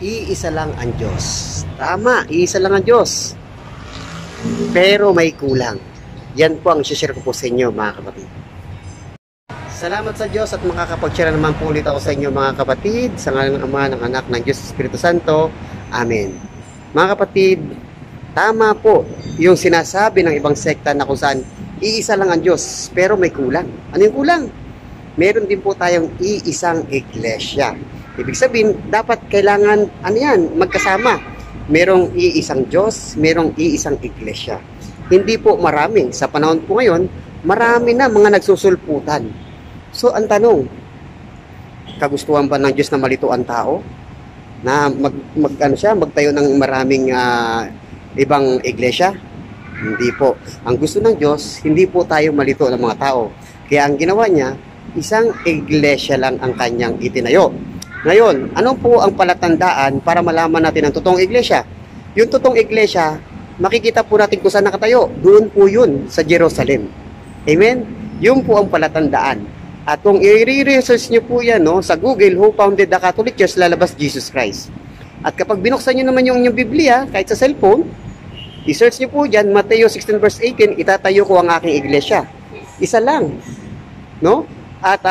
Iisa lang ang Diyos. Tama, iisa lang ang Diyos. Pero may kulang. Yan po ang share ko po sa inyo, mga kapatid. Salamat sa Diyos at makakapag-share naman po ulit ako sa inyo, mga kapatid, sa ngalan ng Ama, ng Anak, ng Diyos, Espiritu Santo. Amen. Mga kapatid, tama po yung sinasabi ng ibang sekta na kung saan iisa lang ang Diyos, pero may kulang. Ano yung kulang? Meron din po tayong iisang iglesia. Ibig sabihin, dapat kailangan, magkasama. Merong iisang Diyos, merong iisang iglesia. Hindi po marami. Sa panahon po ngayon, marami na mga nagsusulputan. So, ang tanong, kagustuhan ba ng Diyos na malito ang tao? Na magtayo ng maraming ibang iglesia? Hindi po. Ang gusto ng Diyos, hindi po tayo malito ng mga tao. Kaya ang ginawa niya, isang iglesia lang ang kanyang itinayo. Ngayon, ano po ang palatandaan para malaman natin ang totoong iglesia? Yung totoong iglesia, makikita po natin kung saan nakatayo. Doon po yun, sa Jerusalem. Amen? Yun po ang palatandaan. At kung i-research nyo po yan sa Google, who founded the Catholic Church, lalabas Jesus Christ. At kapag binuksan nyo naman yung inyong Biblia, kahit sa cellphone, i-search nyo po dyan, Mateo 16 verse 18, itatayo ko ang aking iglesia. Isa lang. No? At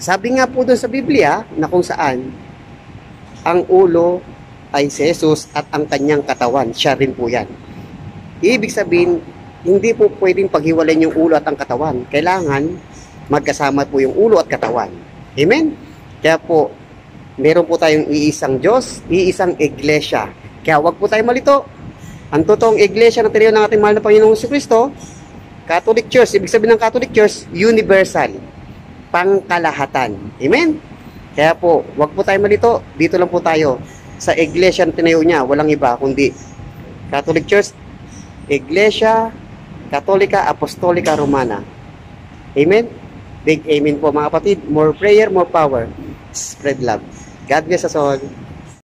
sabi nga po doon sa Biblia na kung saan ang ulo ay si Jesus at ang kanyang katawan, siya rin po yan. Ibig sabihin, hindi po pwedeng paghiwalayin yung ulo at ang katawan. Kailangan magkasama po yung ulo at katawan. Amen? Kaya po, meron po tayong iisang Diyos, iisang iglesia. Kaya wag po tayo malito. Ang totoong iglesia na tinayo ng ating mahal na Panginoong Jesucristo, Catholic Church, ibig sabihin ng Catholic Church, universal. Pangkalahatan. Amen? Kaya po, wag po tayo malito. Dito lang po tayo. Sa iglesia na tinayo niya, walang iba kundi Catholic Church, Iglesia Katolika Apostolika Romana. Amen? Big amen po, mga kapatid. More prayer, more power. Spread love. God bless us all.